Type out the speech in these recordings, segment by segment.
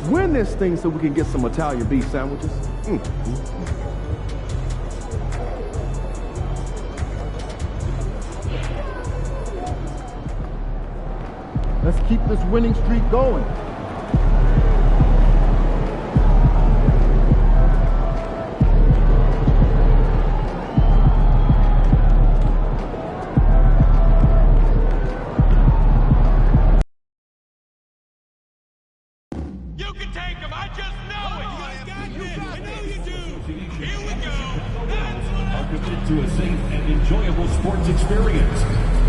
Win this thing so we can get some Italian beef sandwiches. Let's keep this winning streak going. You can take him, I just know it! You got this, I know you do! Here we go! That's what I'm committed to a safe and enjoyable sports experience.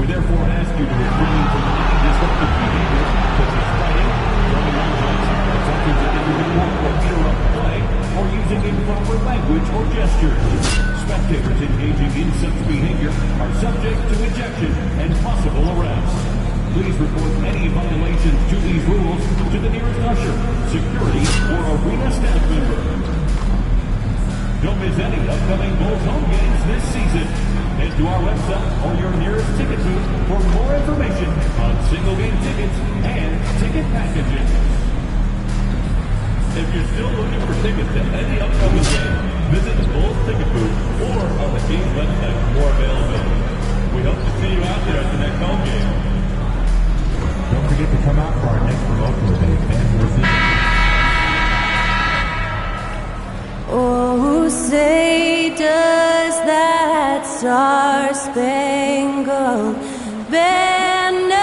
We therefore ask you to refrain from any disruptive behavior, such as fighting, throwing objects, attempting to interrupt or interrupt play, or using improper language or gestures. Spectators engaging in such behavior are subject to ejection and possible arrest. Please report any violations to these rules to the nearest usher, security, or arena staff member. Don't miss any upcoming Bulls home games this season. Head to our website or your nearest ticket booth for more information on single game tickets and ticket packages. If you're still looking for tickets to any upcoming game, visit the Bulls ticket booth or on the team's website for more availability. We hope to see you out there at the next home game. Don't forget to come out for our next promotional day, fans versus. Oh, say does that star-spangled banner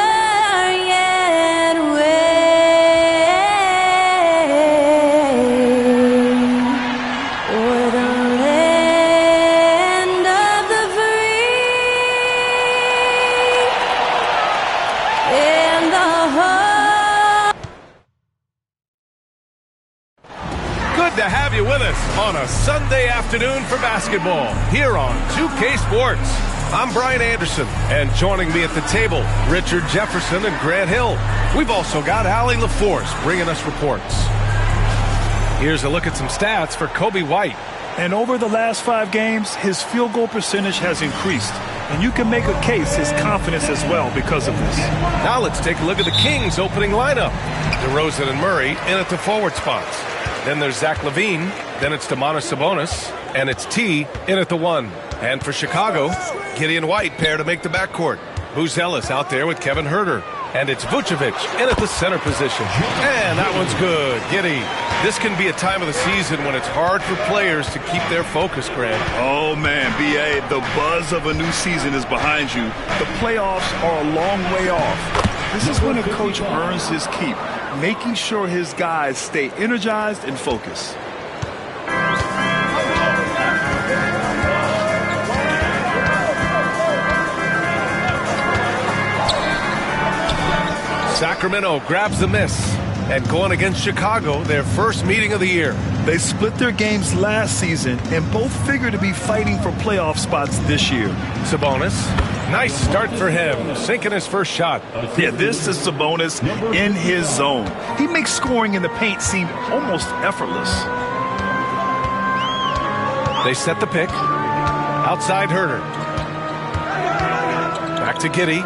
yet wave o'er the land of the free and the home. Good to have you with us on a Sunday afternoon for basketball here on 2K Sports. I'm Brian Anderson, and joining me at the table, Richard Jefferson and Grant Hill. We've also got Allie LaForce bringing us reports. Here's a look at some stats for Coby White. And over the last 5 games, his field goal percentage has increased. And you can make a case his confidence as well because of this. Now let's take a look at the Kings' opening lineup. DeRozan and Murray in at the forward spots. Then there's Zach LaVine. Then it's Domantas Sabonis. And it's T in at the 1. And for Chicago, Gideon White pair to make the backcourt. Booz Ellis out there with Kevin Huerter. And it's Vucevic in at the center position. And that one's good. Giddy. This can be a time of the season when it's hard for players to keep their focus, Grant. Oh, man, B.A., the buzz of a new season is behind you. The playoffs are a long way off. This is when a coach earns his keep, making sure his guys stay energized and focused. Sacramento grabs the miss. And going against Chicago, their first meeting of the year. They split their games last season and both figure to be fighting for playoff spots this year. Sabonis Nice start for him, sinking his first shot. Yeah, this is Sabonis in his zone. He makes scoring in the paint seem almost effortless. They set the pick. Outside Herder. Back to Giddey.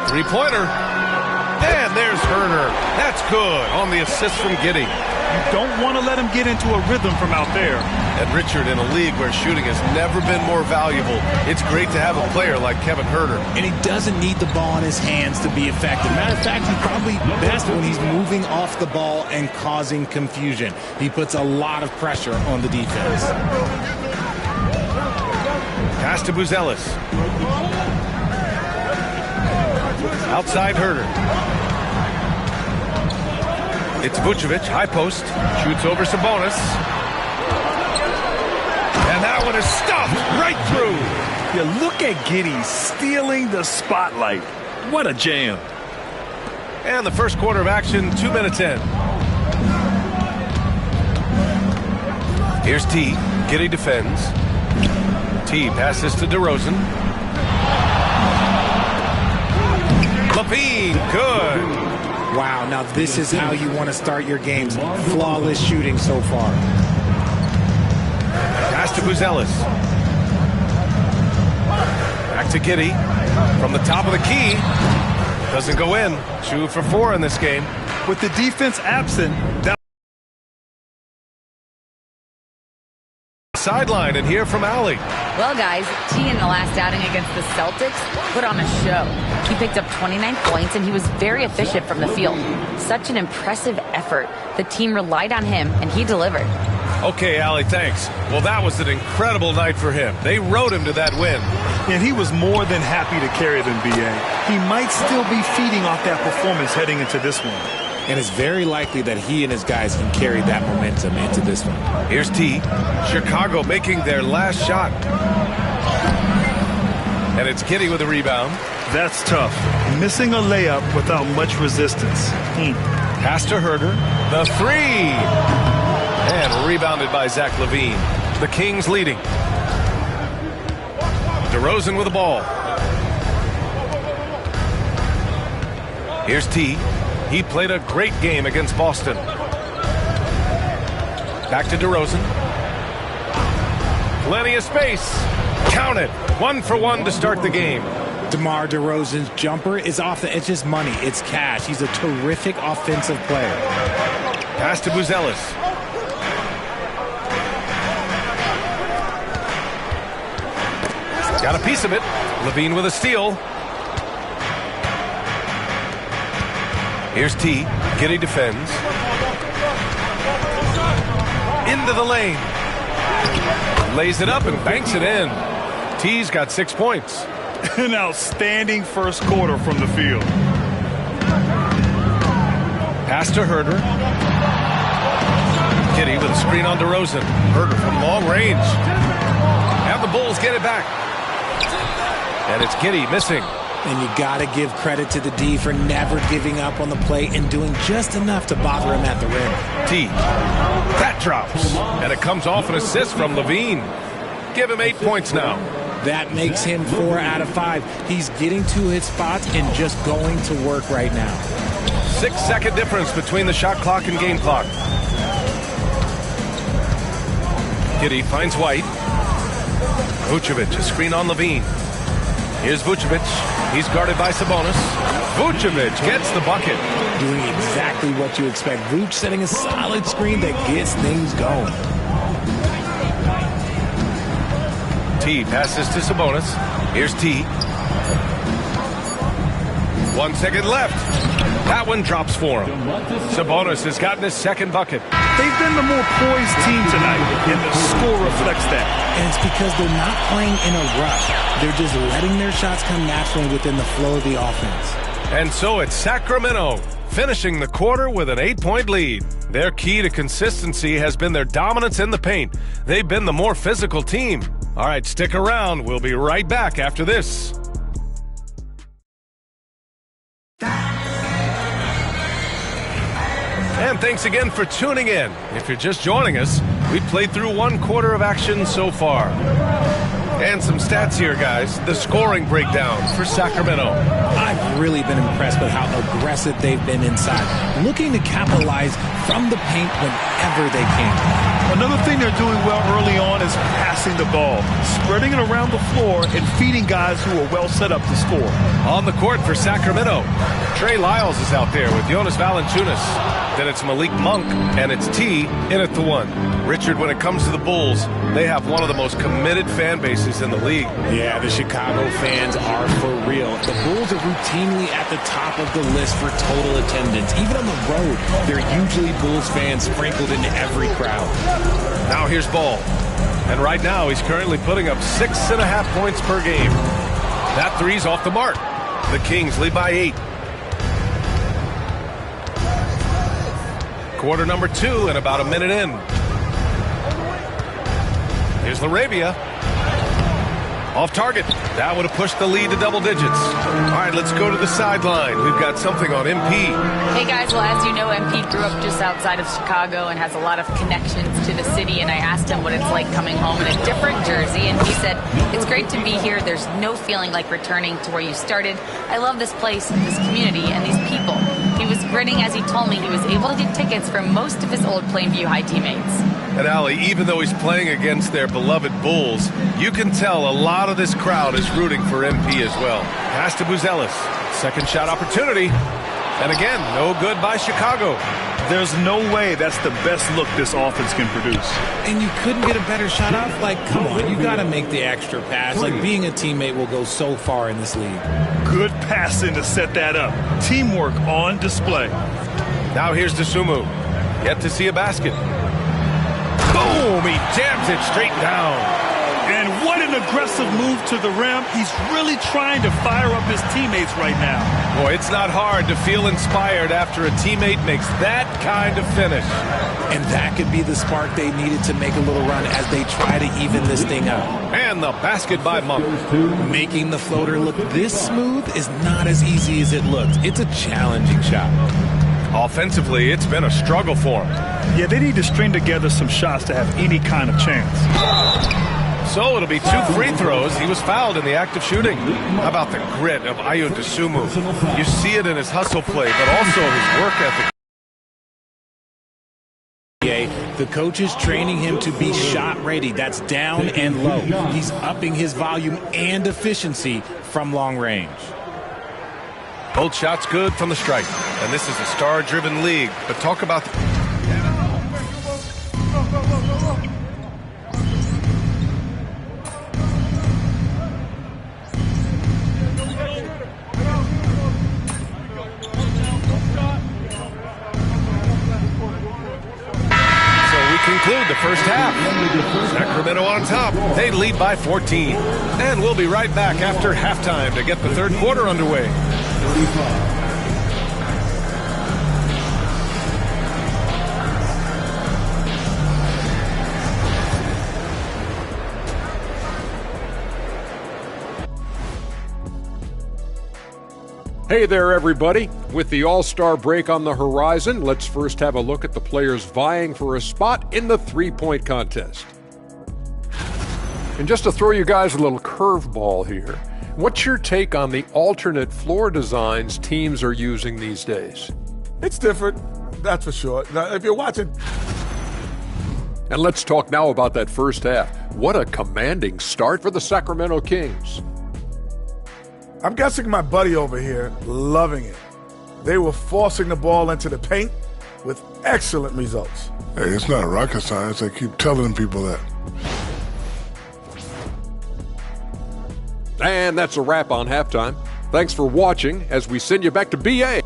Three-pointer. And there's Herder. That's good on the assist from Giddey. You don't want to let him get into a rhythm from out there. And Richard, in a league where shooting has never been more valuable, it's great to have a player like Kevin Herder. And he doesn't need the ball in his hands to be effective. Matter of fact, he's probably best when he's moving off the ball and causing confusion. He puts a lot of pressure on the defense. Pass to Buzelis. Outside Herder. It's Vucevic, high post, shoots over Sabonis. And that one is stuffed right through. Yeah, look at Giddey stealing the spotlight. What a jam. And the first quarter of action, 2 minutes in. Here's T. Giddey defends. T passes to DeRozan. LaVine, good. Wow, now this is how you want to start your games. Flawless shooting so far. Pass to Buzelis. Back to Giddey. From the top of the key. Doesn't go in. 2 for 4 in this game. With the defense absent, that sideline, and hear from Allie. Well, guys, T in the last outing against the Celtics put on a show. He picked up 29 points, and he was very efficient from the field. Such an impressive effort. The team relied on him, and he delivered. Okay, Allie, thanks. Well, that was an incredible night for him. They rode him to that win. And he was more than happy to carry them, B.A. He might still be feeding off that performance heading into this one. And it's very likely that he and his guys can carry that momentum into this one. Here's T. Chicago making their last shot. And it's Giddey with a rebound. That's tough. Missing a layup without much resistance. Pass to Herder. The three. And rebounded by Zach LaVine. The Kings leading. DeRozan with the ball. Here's T. He played a great game against Boston. Back to DeRozan. Plenty of space. Count it. 1 for 1 to start the game. DeMar DeRozan's jumper is off the edge. It's money. It's cash. He's a terrific offensive player. Pass to Buzelis. Got a piece of it. LaVine with a steal. Here's T. Giddey defends. Into the lane. Lays it up and banks it in. T's got 6 points. An outstanding first quarter from the field. Pass to Herder. Giddey with a screen on DeRozan. Herder from long range. And the Bulls get it back. And it's Giddey missing. And you got to give credit to the D for never giving up on the play and doing just enough to bother him at the rim. T. That drops. And it comes off an assist from LaVine. Give him 8 points now. That makes him 4 out of 5. He's getting to his spots and just going to work right now. 6-second difference between the shot clock and game clock. Giddey finds White. Vucevic, a screen on LaVine. Here's Vucevic. He's guarded by Sabonis. Vucevic gets the bucket. Doing exactly what you expect. Vuce setting a solid screen that gets things going. T passes to Sabonis. Here's T. 1 second left. That one drops for him. Sabonis has gotten his second bucket. They've been the more poised team tonight, and the score reflects that. And it's because they're not playing in a rush. They're just letting their shots come naturally within the flow of the offense. And so it's Sacramento, finishing the quarter with an 8-point lead. Their key to consistency has been their dominance in the paint. They've been the more physical team. All right, stick around. We'll be right back after this. And thanks again for tuning in. If you're just joining us, we've played through 1 quarter of action so far. And some stats here, guys. The scoring breakdown for Sacramento. I've really been impressed with how aggressive they've been inside, looking to capitalize from the paint whenever they can. Another thing they're doing well early on is passing the ball, spreading it around the floor and feeding guys who are well set up to score. On the court for Sacramento, Trey Lyles is out there with Jonas Valanciunas. Then it's Malik Monk, and it's T in at the 1. Richard, when it comes to the Bulls, they have one of the most committed fan bases in the league. Yeah, the Chicago fans are for real. The Bulls are routinely at the top of the list for total attendance. Even on the road, there are usually Bulls fans sprinkled into every crowd. Now here's Ball. And right now, he's currently putting up 6.5 points per game. That three's off the mark. The Kings lead by 8. Quarter number 2 and about a minute in. Here's LaRavia. Off target. That would have pushed the lead to double digits. All right, let's go to the sideline. We've got something on MP. Hey guys, well as you know, MP grew up just outside of Chicago and has a lot of connections to the city, and I asked him what it's like coming home in a different jersey, and he said, it's great to be here. There's no feeling like returning to where you started. I love this place, this community, and these people. He was grinning as he told me he was able to get tickets for most of his old Plainview High teammates. And Allie, even though he's playing against their beloved Bulls, you can tell a lot of this crowd is rooting for MP as well. Pass to Buzelis. Second shot opportunity. And again, no good by Chicago. There's no way that's the best look this offense can produce. And you couldn't get a better shot off? Like, come on, you got to make the extra pass. Like, being a teammate will go so far in this league. Good passing to set that up. Teamwork on display. Now here's Dosunmu. Yet to see a basket. Boom! He jams it straight down. And what an aggressive move to the rim. He's really trying to fire up his teammates right now. Boy, it's not hard to feel inspired after a teammate makes that kind of finish. And that could be the spark they needed to make a little run as they try to even this thing up. And the basket by Monk. Making the floater look this smooth is not as easy as it looks. It's a challenging shot. Offensively, it's been a struggle for him. Yeah, they need to string together some shots to have any kind of chance. So it'll be 2 free throws. He was fouled in the act of shooting. How about the grit of Ayo Dosunmu? You see it in his hustle play, but also his work ethic. The coach is training him to be shot ready. That's down and low. He's upping his volume and efficiency from long range. Both shots good from the stripe. And this is a star-driven league. But talk about conclude the first half. Sacramento on top. They lead by 14. And we'll be right back after halftime to get the third quarter underway. Hey there, everybody. With the All-Star break on the horizon, let's first have a look at the players vying for a spot in the three-point contest. And just to throw you guys a little curveball here, what's your take on the alternate floor designs teams are using these days? It's different, that's for sure. Now, if you're watching... And let's talk now about that first half. What a commanding start for the Sacramento Kings. I'm guessing my buddy over here loving it. They were forcing the ball into the paint with excellent results. Hey, it's not rocket science. I keep telling people that. And that's a wrap on halftime. Thanks for watching as we send you back to BA.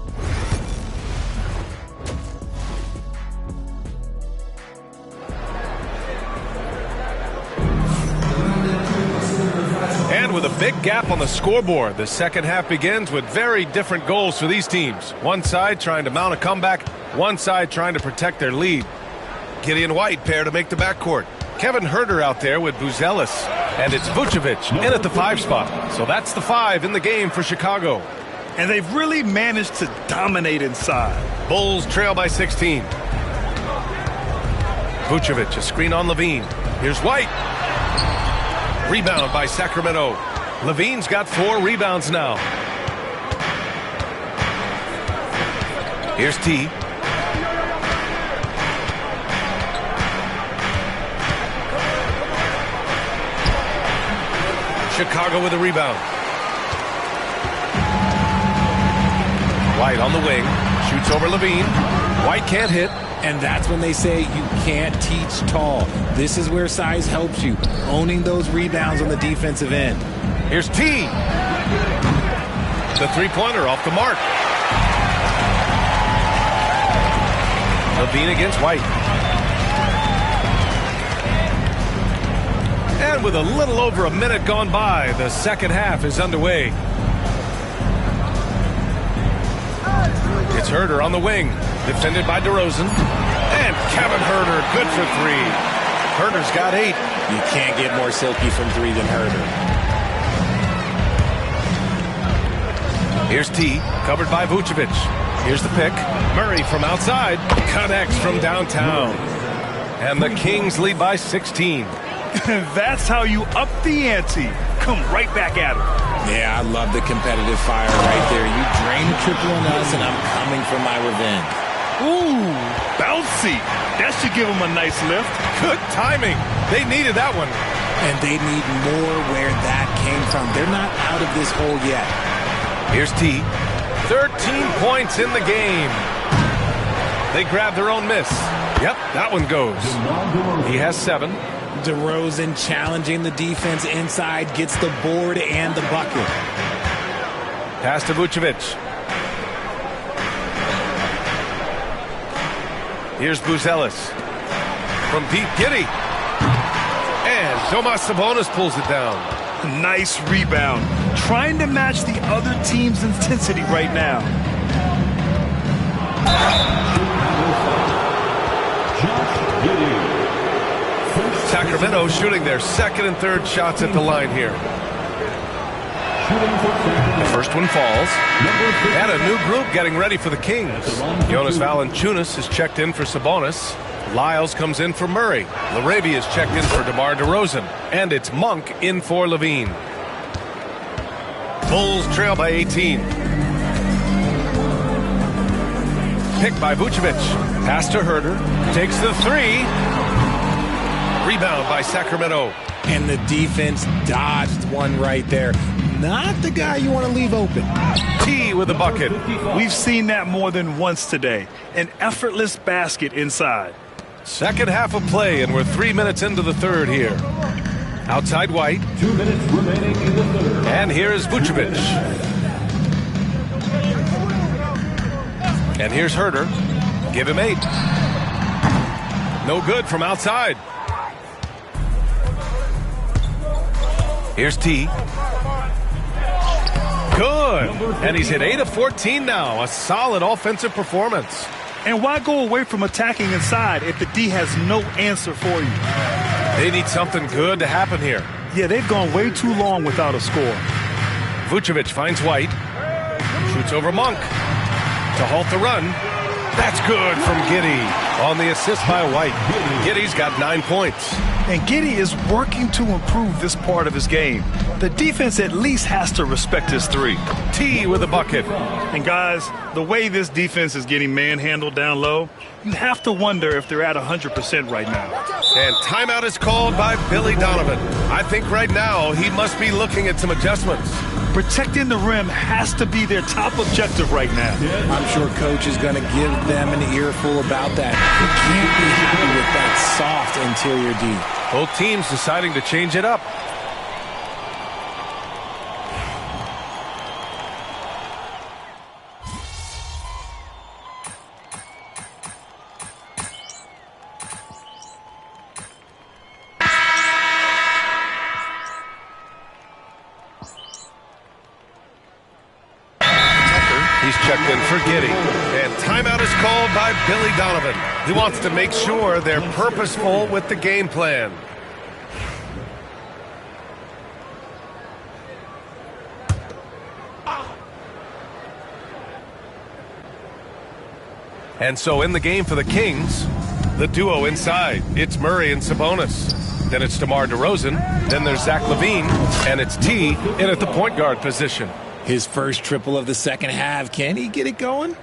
With a big gap on the scoreboard, the second half begins with very different goals for these teams. One side trying to mount a comeback, one side trying to protect their lead. Gideon White pair to make the backcourt. Kevin Huerter out there with Buzelis. And it's Vucevic in at the 5 spot. So that's the 5 in the game for Chicago. And they've really managed to dominate inside. Bulls trail by 16. Vucevic, a screen on Levine. Here's White. Rebound by Sacramento. Levine's got 4 rebounds now. Here's T. Chicago with a rebound. White on the wing. Shoots over Levine. White can't hit. And that's when they say you can't teach tall. This is where size helps you. Owning those rebounds on the defensive end. Here's T. The three-pointer off the mark. Levine against White. And with a little over a minute gone by, the second half is underway. It's Herder on the wing, defended by DeRozan. And Kevin Herder, good for 3. Herder's got 8. You can't get more silky from 3 than Herder. Here's T, covered by Vucevic. Here's the pick. Murray from outside, connects from downtown. And the Kings lead by 16. That's how you up the ante. Come right back at him. Yeah, I love the competitive fire right there. You drain the triple on us, and I'm coming for my revenge. Ooh, bouncy. That should give him a nice lift. Good timing. They needed that one. And they need more where that came from. They're not out of this hole yet. Here's T. 13 points in the game. They grab their own miss. Yep, that one goes. He has 7. DeRozan challenging the defense inside, gets the board and the bucket. Pass to Vucevic. Here's Buzelis from Pete Giddy. And Domas Sabonis pulls it down. Nice rebound. Trying to match the other team's intensity right now. Sacramento shooting their second and third shots at the line here. The first one falls. And a new group getting ready for the Kings. Jonas Valanciunas is checked in for Sabonis. Lyles comes in for Murray. Laravia is checked in for DeMar DeRozan. And it's Monk in for Levine. Bulls trail by 18. Picked by Vucevic. Pass to Herder. Takes the 3. Rebound by Sacramento. And the defense dodged one right there. Not the guy you want to leave open. T with a bucket. We've seen that more than once today. An effortless basket inside. Second half of play, and we're 3 minutes into the third here. Outside White. 2 minutes remaining in the third. And here is Vucevic. And here's Herder. Give him 8. No good from outside. Here's T. Good. And he's hit 8 of 14 now. A solid offensive performance. And why go away from attacking inside if the D has no answer for you? They need something good to happen here. Yeah, they've gone way too long without a score. Vucevic finds White. Shoots over Monk. To halt the run. That's good from Giddey on the assist by White. Giddey's got 9 points. And Giddey is working to improve this part of his game. The defense at least has to respect his 3. T with a bucket. And guys, the way this defense is getting manhandled down low, you have to wonder if they're at 100% right now. And timeout is called by Billy Donovan. I think right now he must be looking at some adjustments. Protecting the rim has to be their top objective right now. I'm sure coach is going to give them an earful about that. You can't be happy with that soft interior D. Both teams deciding to change it up. He's checked in for Giddey. And timeout is called by Billy Donovan. He wants to make sure they're purposeful with the game plan. And so in the game for the Kings, the duo inside. It's Murray and Sabonis. then it's DeMar DeRozan, then there's Zach LaVine, and it's T in at the point guard position. His first triple of the second half. Can he get it going?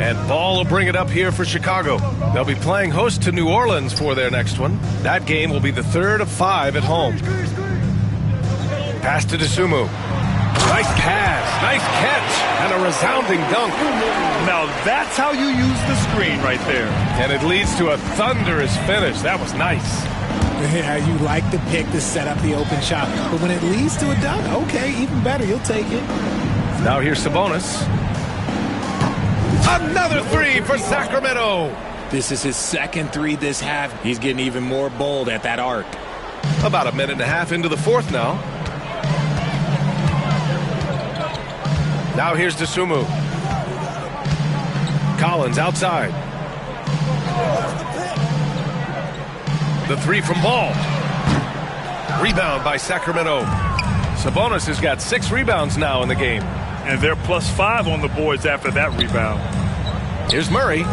And Ball will bring it up here for Chicago. They'll be playing host to New Orleans for their next one. That game will be the third of 5 at home. Pass to Dosunmu. Nice pass, nice catch, and a resounding dunk. Now that's how you use the screen right there. And it leads to a thunderous finish. That was nice. Yeah, you like the pick to set up the open shot. But when it leads to a dunk, okay, even better, you'll take it. Now here's Sabonis. Another 3 for Sacramento. This is his second 3 this half. He's getting even more bold at that arc. About a minute and a half into the fourth now. Now here's Dosunmu. Collins outside. The 3 from Ball. Rebound by Sacramento. Sabonis has got 6 rebounds now in the game. And they're +5 on the boards after that rebound. Here's Murray.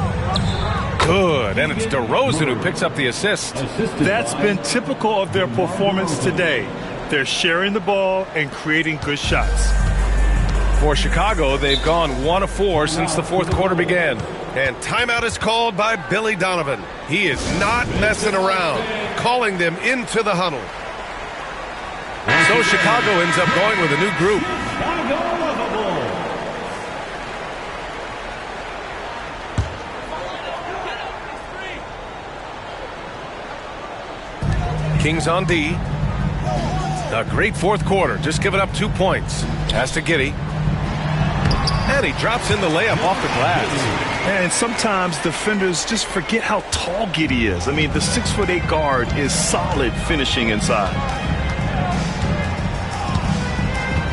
Good, and it's DeRozan who picks up the assist. That's been typical of their performance today. They're sharing the ball and creating good shots. For Chicago, they've gone 1 of 4 since the fourth quarter began. And timeout is called by Billy Donovan. He is not messing around, calling them into the huddle. So Chicago ends up going with a new group. Kings on D. A great fourth quarter, just giving up 2 points. Pass to Giddey. And he drops in the layup off the glass. And sometimes defenders just forget how tall Giddey is. I mean, the 6'8" guard is solid finishing inside.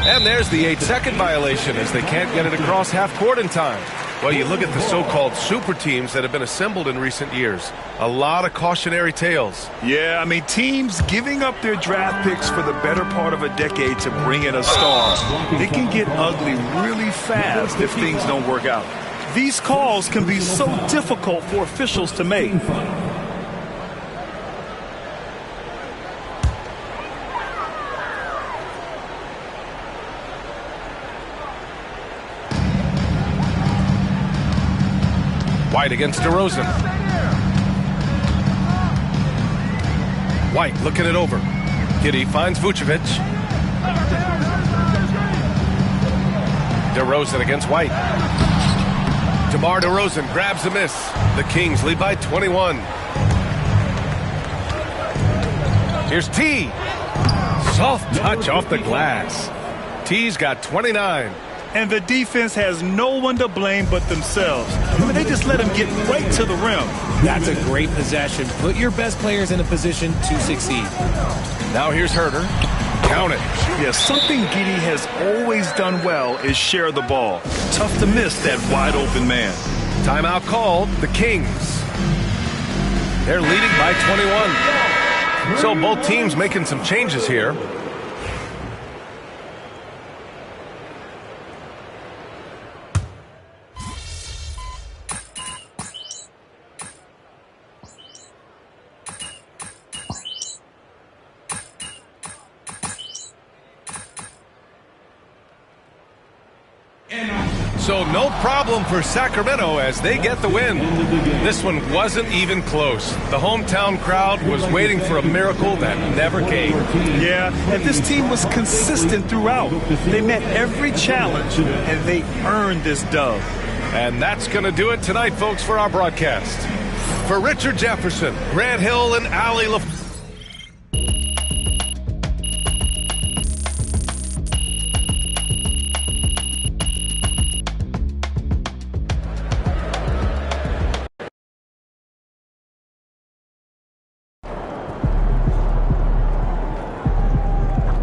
And there's the 8-second violation as they can't get it across half court in time. Well, you look at the so-called super teams that have been assembled in recent years. A lot of cautionary tales. Yeah, I mean, teams giving up their draft picks for the better part of a decade to bring in a star. It can get ugly really fast if things don't work out. These calls can be so difficult for officials to make. White against DeRozan. White looking it over. Giddey finds Vucevic. DeRozan against White. DeMar DeRozan grabs a miss. The Kings lead by 21. Here's T. Soft touch off the glass. T's got 29. And the defense has no one to blame but themselves. I mean, they just let him get right to the rim. That's a great possession. Put your best players in a position to succeed. Now here's Herter. Count it. Yeah, something Giddey has always done well is share the ball. Tough to miss that wide open man. Timeout called. The Kings. They're leading by 21. So both teams making some changes here. So no problem for Sacramento as they get the win. This one wasn't even close. The hometown crowd was waiting for a miracle that never came. Yeah, and this team was consistent throughout. They met every challenge, and they earned this dub. And that's going to do it tonight, folks, for our broadcast. For Richard Jefferson, Grant Hill, and Ali LaFleur.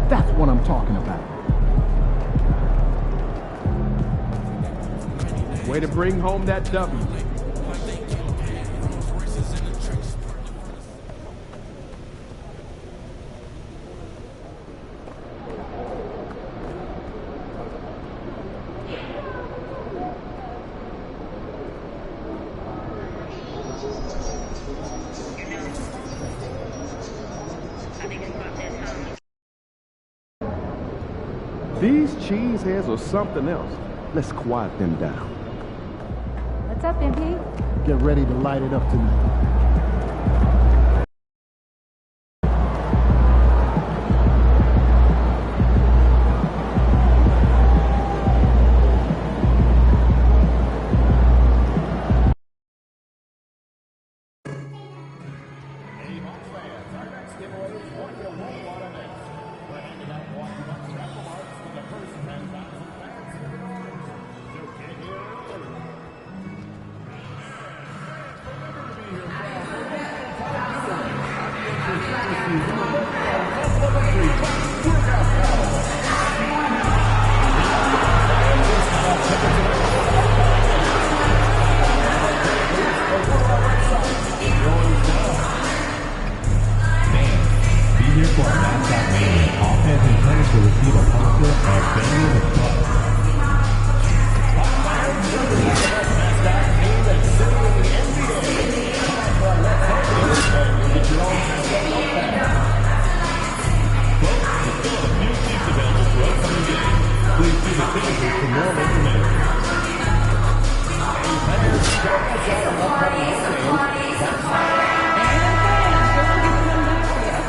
That's what I'm talking about. Way to bring home that W. These cheeseheads are something else. Let's quiet them down. What's up, MP? Get ready to light it up tonight.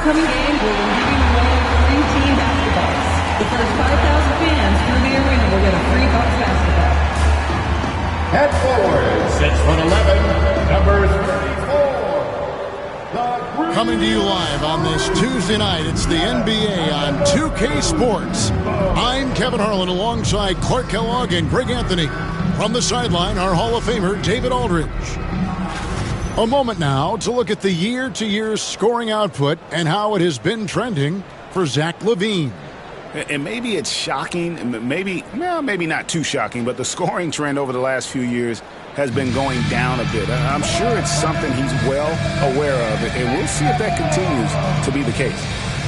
Upcoming game will be giving away free team basketballs. The first 5,000 fans through the arena will get a free Bucks basketball. Head forward, 6'11", number 34. Coming to you live on this Tuesday night, it's the NBA on 2K Sports. I'm Kevin Harlan alongside Clark Kellogg and Greg Anthony. From the sideline, our Hall of Famer, David Aldridge. A moment now to look at the year-to-year scoring output and how it has been trending for Zach LaVine. And maybe it's shocking, maybe not too shocking, but the scoring trend over the last few years has been going down a bit. I'm sure it's something he's well aware of, and we'll see if that continues to be the case.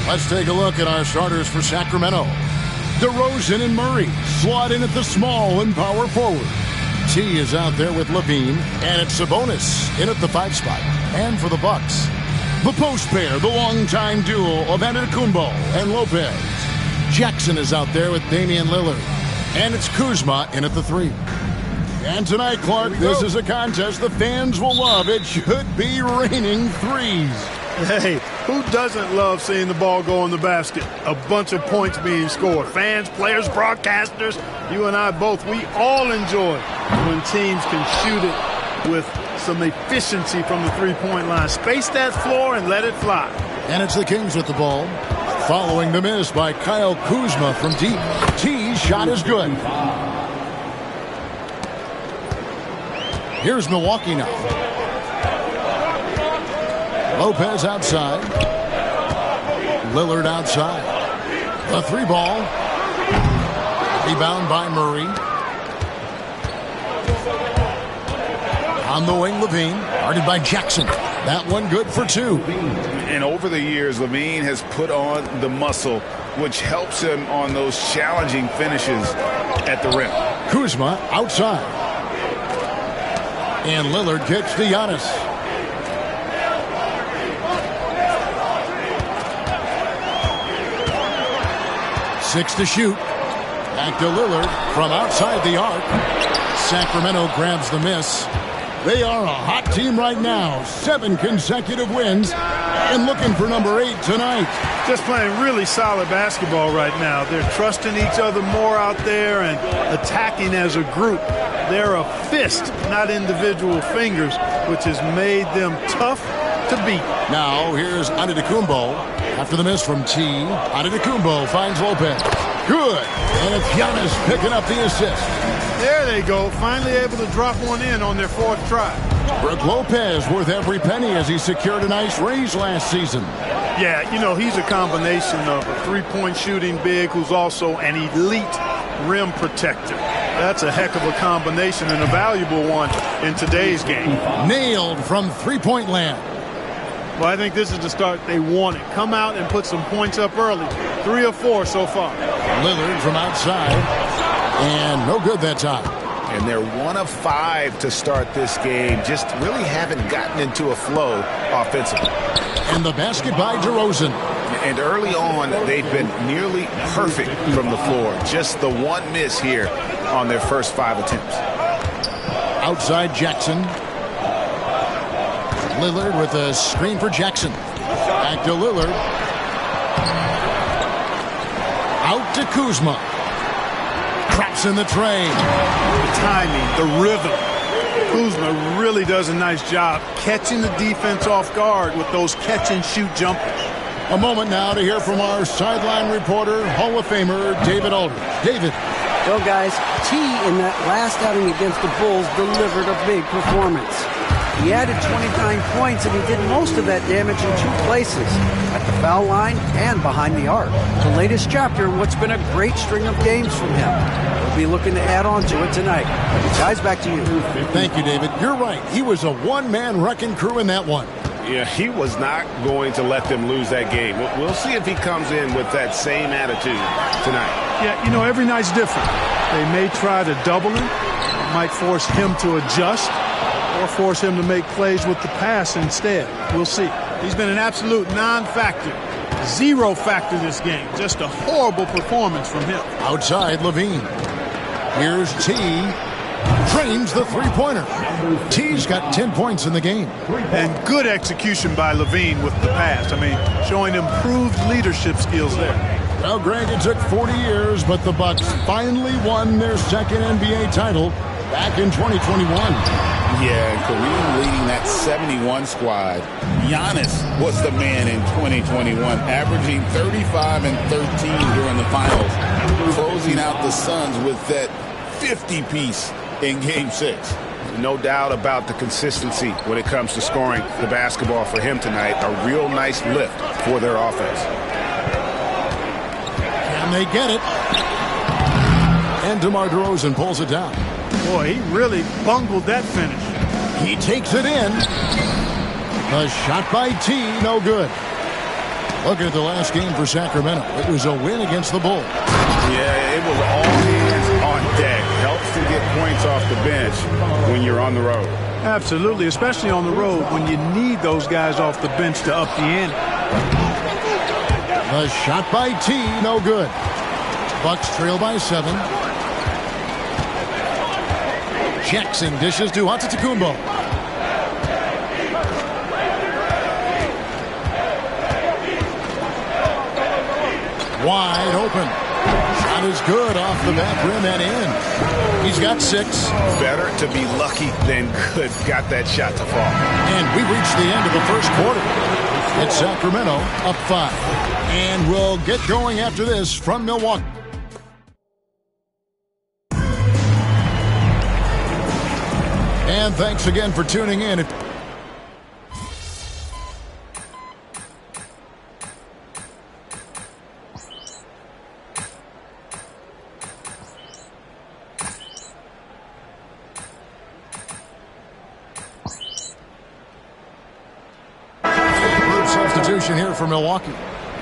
Let's take a look at our starters for Sacramento. DeRozan and Murray slot in at the small and power forward. T is out there with LaVine, and it's Sabonis in at the 5 spot. And for the Bucks, the post pair, the longtime duo of Antetokounmpo and Lopez. Jackson is out there with Damian Lillard, and it's Kuzma in at the 3. And tonight, Clark, this is a contest the fans will love. It should be raining threes. Hey, who doesn't love seeing the ball go in the basket? A bunch of points being scored. Fans, players, broadcasters, you and I both, we all enjoy when teams can shoot it with some efficiency from the three-point line. Space that floor and let it fly. And it's the Kings with the ball. Following the miss by Kyle Kuzma from deep. T's shot is good. Here's Milwaukee now. Lopez outside. Lillard outside. The 3 ball. Rebound by Murray. On the wing, LaVine. Guarded by Jackson. That one good for 2. And over the years, LaVine has put on the muscle, which helps him on those challenging finishes at the rim. Kuzma outside. And Lillard kicks to Giannis. Six to shoot. Back to Lillard from outside the arc. Sacramento grabs the miss. They are a hot team right now. 7 consecutive wins and looking for number 8 tonight. Just playing really solid basketball right now. They're trusting each other more out there and attacking as a group. They're a fist, not individual fingers, which has made them tough to beat. Now here's Antetokounmpo. After the miss from T, Antetokounmpo finds Lopez. Good. And it's Giannis picking up the assist. There they go. Finally able to drop one in on their 4th try. Brook Lopez worth every penny as he secured a nice raise last season. Yeah, you know, he's a combination of a three-point shooting big who's also an elite rim protector. That's a heck of a combination and a valuable one in today's game. Nailed from three-point land. Well, I think this is the start they wanted. Come out and put some points up early. 3 or 4 so far. Lillard from outside. And no good that time. And they're 1 of 5 to start this game. Just really haven't gotten into a flow offensively. And the basket by DeRozan. And early on, they've been nearly perfect from the floor. Just the one miss here on their first 5 attempts. Outside Jackson. Lillard with a screen for Jackson. Back to Lillard. Out to Kuzma. Traps in the tray. The timing, the rhythm. Kuzma really does a nice job catching the defense off guard with those catch-and-shoot jumpers. A moment now to hear from our sideline reporter, Hall of Famer David Aldridge. David. Well, guys, T in that last outing against the Bulls delivered a big performance. He added 29 points, and he did most of that damage in 2 places, at the foul line and behind the arc. The latest chapter in what's been a great string of games from him. We'll be looking to add on to it tonight. Guys, back to you. Thank you, David. You're right. He was a one-man wrecking crew in that one. Yeah, he was not going to let them lose that game. We'll see if he comes in with that same attitude tonight. Yeah, you know, every night's different. They may try to double him. It might force him to adjust or force him to make plays with the pass instead. We'll see. He's been an absolute non-factor. 0 factor this game. Just a horrible performance from him. Outside Levine. Here's T. Trains the three-pointer. T's got 10 points in the game. And good execution by Levine with the pass. I mean, showing improved leadership skills there. Well, Greg, it took 40 years, but the Bucks finally won their second NBA title back in 2021. Yeah, and Kareem leading that 71 squad. Giannis was the man in 2021, averaging 35 and 13 during the finals, closing out the Suns with that 50-piece in Game 6. No doubt about the consistency when it comes to scoring the basketball for him tonight. A real nice lift for their offense. Can they get it? And DeMar DeRozan pulls it down. Boy, he really bungled that finish. He takes it in. The shot by T, no good. Look at the last game for Sacramento. It was a win against the Bulls. Yeah, it was all hands on deck. Helps to get points off the bench when you're on the road. Absolutely, especially on the road when you need those guys off the bench to up the ante. The shot by T, no good. Bucks trail by 7. Jackson dishes to Antetokounmpo. Wide open. Shot is good off the back rim and in. He's got 6. Better to be lucky than good. Got that shot to fall. And we reached the end of the first quarter. It's Sacramento up 5. And we'll get going after this from Milwaukee. And thanks again for tuning in. Substitution here for Milwaukee.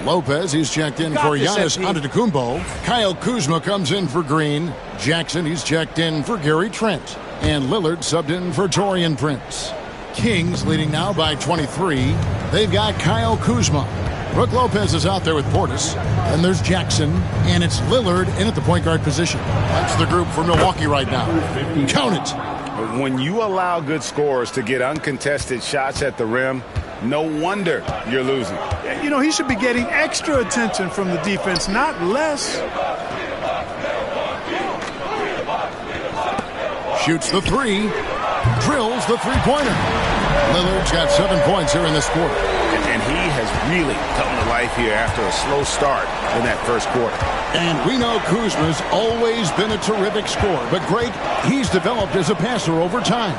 Lopez, he's checked in for Giannis Antetokounmpo. Kyle Kuzma comes in for Green. Jackson, he's checked in for Gary Trent. And Lillard subbed in for Taurean Prince. Kings leading now by 23. They've got Kyle Kuzma. Brook Lopez is out there with Portis. And there's Jackson. And it's Lillard in at the point guard position. That's the group for Milwaukee right now. Count it. When you allow good scorers to get uncontested shots at the rim, no wonder you're losing. You know, he should be getting extra attention from the defense, not less. Shoots the 3. Drills the three-pointer. Lillard's got 7 points here in this quarter. And he has really come to life here after a slow start in that first quarter. And we know Kuzma's always been a terrific scorer. But, Greg, he's developed as a passer over time.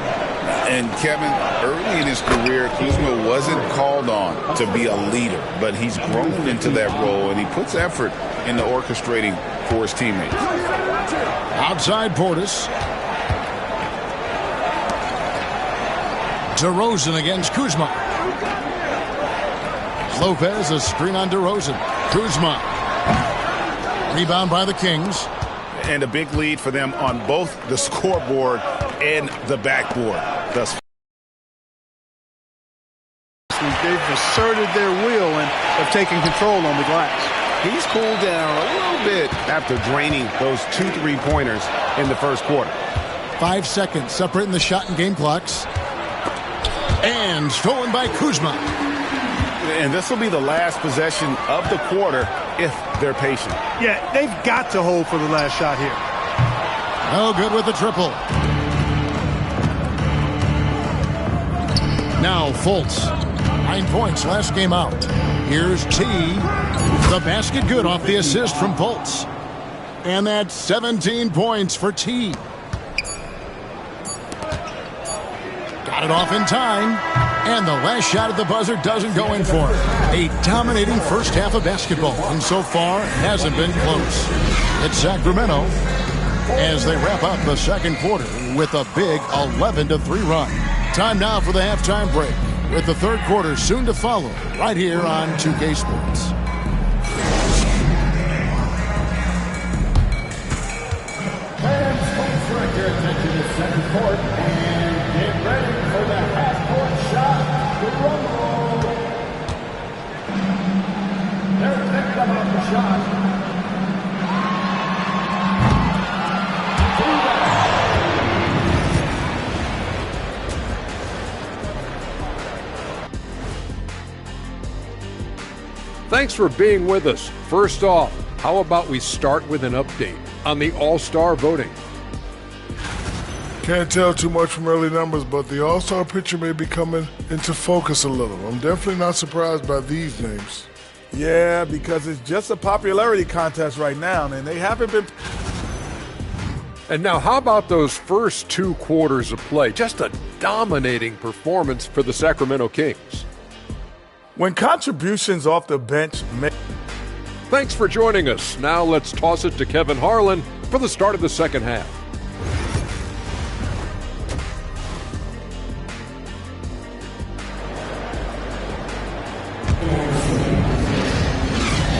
And, Kevin, early in his career, Kuzma wasn't called on to be a leader. But he's grown into that role, and he puts effort into orchestrating for his teammates. Outside Portis. DeRozan against Kuzma. Lopez, a screen on DeRozan. Kuzma. Rebound by the Kings. And a big lead for them on both the scoreboard and the backboard thus week. They've asserted their will and have taken control on the glass. He's cooled down a little bit after draining those 2 3-pointers in the first quarter. 5 seconds separating the shot and game clocks. And stolen by Kuzma. And this will be the last possession of the quarter if they're patient. Yeah, they've got to hold for the last shot here. No good with the triple. Now Fultz. 9 points last game out. Here's T. The basket good off the assist from Fultz. And that's 17 points for T. Got it off in time. And the last shot at the buzzer doesn't go in for it. A dominating first half of basketball. And so far, hasn't been close. It's Sacramento as they wrap up the second quarter with a big 11-3 run. Time now for the halftime break, with the third quarter soon to follow, right here on 2K Sports. Fans, please direct your attention to second court and get ready for the half-court shot. The rumble. They're thinking about the shot. Thanks for being with us. First off, how about we start with an update on the All-Star voting? Can't tell too much from early numbers, but the All-Star picture may be coming into focus a little. I'm definitely not surprised by these names. Yeah, because it's just a popularity contest right now, and they haven't been. And now, how about those first 2 quarters of play? Just a dominating performance for the Sacramento Kings. When contributions off the bench make... Thanks for joining us. Now let's toss it to Kevin Harlan for the start of the second half.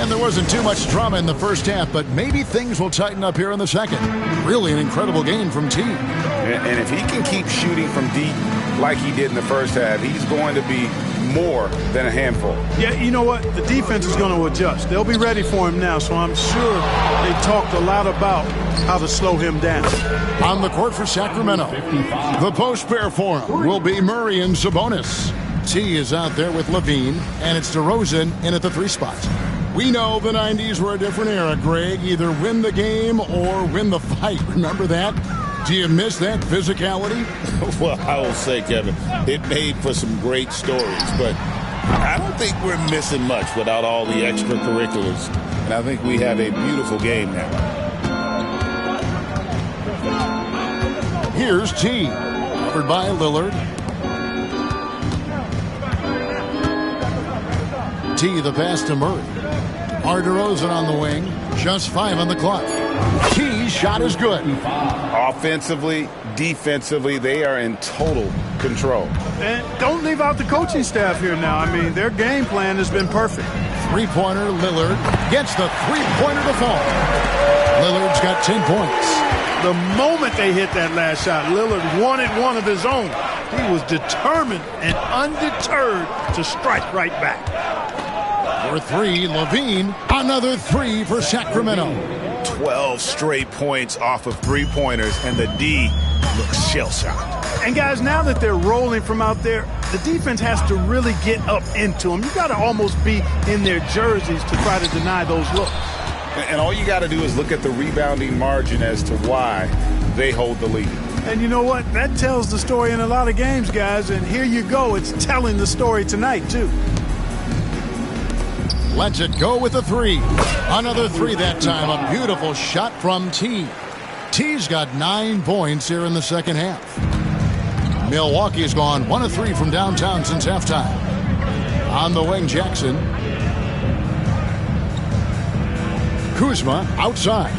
And there wasn't too much drama in the first half, but maybe things will tighten up here in the second. Really an incredible game from T. And if he can keep shooting from deep like he did in the first half, he's going to be more than a handful. Yeah, you know what? The defense is going to adjust. They'll be ready for him now, so I'm sure they talked a lot about how to slow him down. On the court for Sacramento, the post pair for him will be Murray and Sabonis. T is out there with Levine, and it's DeRozan in at the 3 spot. We know the 90s were a different era, Greg. Either win the game or win the fight. Remember that? Do you miss that physicality? Well, I will say, Kevin, it made for some great stories, but I don't think we're missing much without all the extracurriculars. And I think we have a beautiful game now. Here's T, covered by Lillard. T, the pass to Murray. DeRozan on the wing, just 5 on the clock. T's shot is good. Offensively, defensively, they are in total control. And don't leave out the coaching staff here now. I mean, their game plan has been perfect. 3-pointer, Lillard gets the 3-pointer to fall. Lillard's got 10 points. The moment they hit that last shot, Lillard wanted one of his own. He was determined and undeterred to strike right back. For 3, Levine, another 3 for Sacramento. 12 straight points off of 3-pointers, and the D looks shell-shocked. And guys, now that they're rolling from out there, the defense has to really get up into them. You got to almost be in their jerseys to try to deny those looks. And all you got to do is look at the rebounding margin as to why they hold the lead. And you know what? That tells the story in a lot of games, guys. And here you go. It's telling the story tonight, too. Lets it go with a 3. Another 3 that time. A beautiful shot from T. T's got 9 points here in the second half. Milwaukee's gone 1 of 3 from downtown since halftime. On the wing, Jackson. Kuzma outside.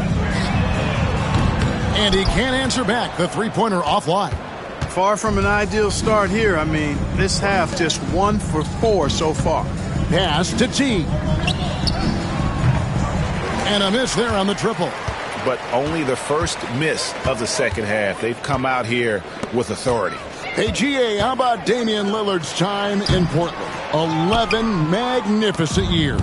And he can't answer back. The 3-pointer offline. Far from an ideal start here. I mean, this half just 1 for 4 so far. Pass to T. And a miss there on the triple. But only the first miss of the second half. They've come out here with authority. Hey, GA, how about Damian Lillard's time in Portland? 11 magnificent years.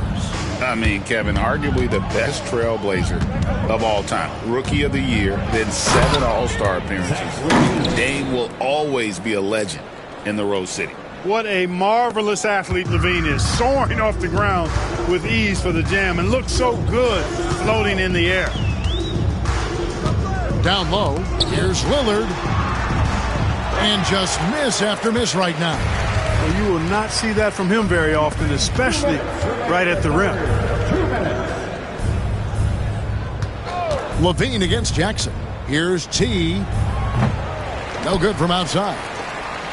I mean, Kevin, arguably the best trailblazer of all time. Rookie of the year, then 7 All-Star appearances. Dame will always be a legend in the Rose City. What a marvelous athlete LaVine is, soaring off the ground with ease for the jam and looks so good floating in the air. Down low, here's Lillard. And just miss after miss right now. Well, you will not see that from him very often, especially right at the rim. LaVine against Jackson. Here's T. No good from outside.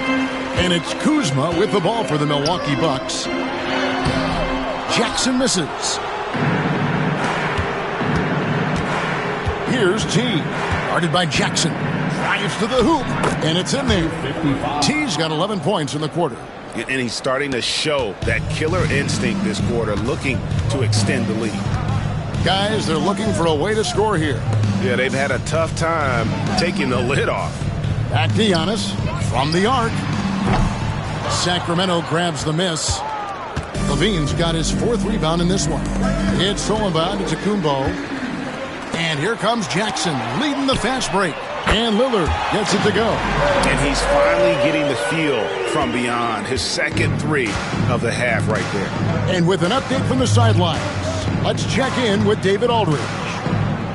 And it's Kuzma with the ball for the Milwaukee Bucks. Jackson misses. Here's T. Guarded by Jackson. Drives to the hoop, and it's in there. T's got 11 points in the quarter. And he's starting to show that killer instinct this quarter, looking to extend the lead. Guys, they're looking for a way to score here. Yeah, they've had a tough time taking the lid off. Back to Giannis from the arc. Sacramento grabs the miss. LaVine's got his 4th rebound in this one. It's stolen by Antetokounmpo. And here comes Jackson leading the fast break. And Lillard gets it to go. And he's finally getting the feel from beyond. His second 3 of the half right there. And with an update from the sidelines, let's check in with David Aldridge.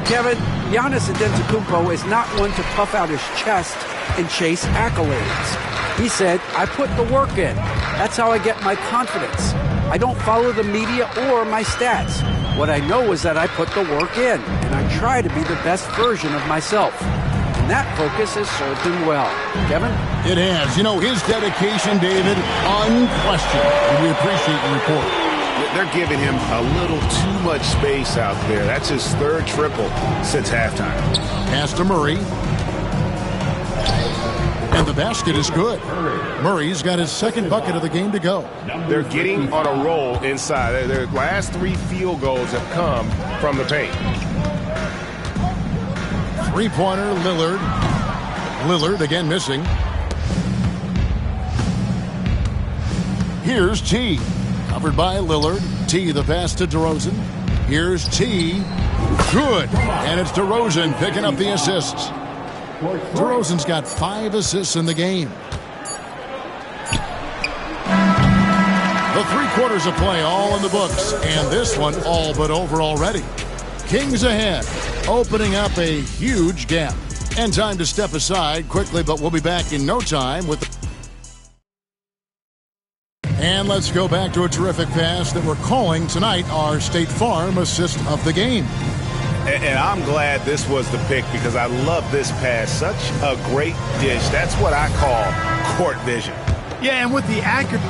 Kevin, Giannis Antetokounmpo is not one to puff out his chest and chase accolades. He said, I put the work in. That's how I get my confidence. I don't follow the media or my stats. What I know is that I put the work in, and I try to be the best version of myself. And that focus has served him well. Kevin? It has. You know, his dedication, David, unquestioned. And we appreciate the report. They're giving him a little too much space out there. That's his 3rd triple since halftime. Pass to Murray. And the basket is good. Murray's got his 2nd bucket of the game to go. They're getting on a roll inside. Their last 3 field goals have come from the paint. 3-pointer, Lillard. Lillard again missing. Here's T. Covered by Lillard. T, the pass to DeRozan. Here's T. Good. And it's DeRozan picking up the assists. DeRozan's got 5 assists in the game. The 3 quarters of play all in the books. And this one all but over already. Kings ahead, opening up a huge gap. And time to step aside quickly, but we'll be back in no time with... And let's go back to a terrific pass that we're calling tonight our State Farm assist of the game. And I'm glad this was the pick because I love this pass. Such a great dish. That's what I call court vision. Yeah, and with the accuracy.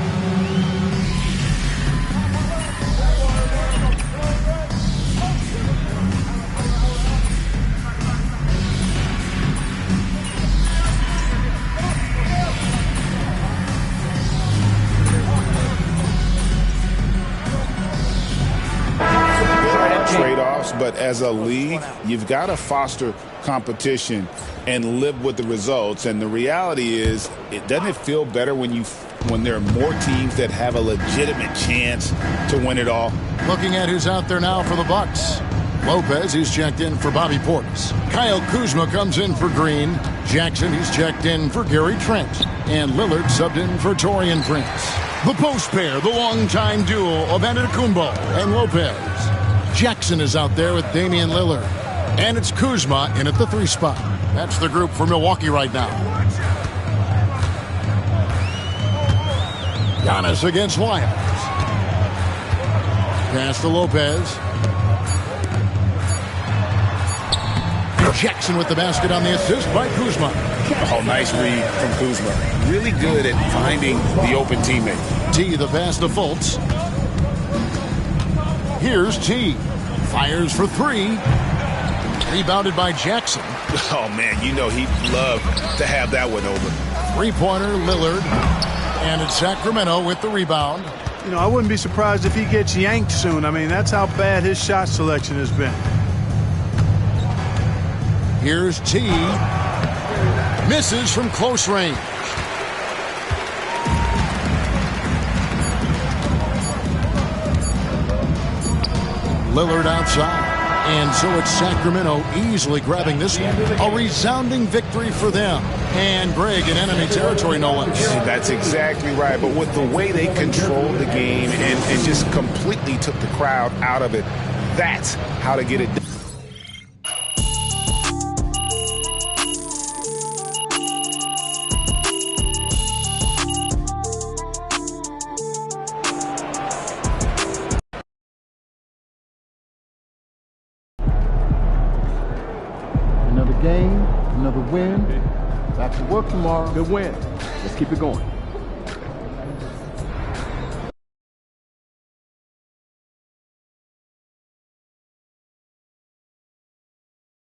Trade-offs, but as a league, you've got to foster competition and live with the results. And the reality is, doesn't it feel better when there are more teams that have a legitimate chance to win it all? Looking at who's out there now for the Bucks. Lopez, he's checked in for Bobby Portis. Kyle Kuzma comes in for Green. Jackson, he's checked in for Gary Trent. And Lillard subbed in for Taurean Prince. The post pair, the longtime duo of Antetokounmpo and Lopez. Jackson is out there with Damian Lillard. And it's Kuzma in at the 3 spot. That's the group for Milwaukee right now. Giannis against Lyons. Pass to Lopez. Jackson with the basket on the assist by Kuzma. Oh, nice read from Kuzma. Really good at finding the open teammate. T, the pass to Fultz. Here's T. Fires for 3. Rebounded by Jackson. Oh, man, you know he'd love to have that one over. 3-pointer, Lillard. And it's Sacramento with the rebound. You know, I wouldn't be surprised if he gets yanked soon. I mean, that's how bad his shot selection has been. Here's T. Misses from close range. Lillard outside. And so it's Sacramento easily grabbing this one. A resounding victory for them. And Greg in enemy territory, no less. That's exactly right. But with the way they controlled the game and just completely took the crowd out of it, that's how to get it done. Another game, another win. Back to work tomorrow. Good win. Let's keep it going.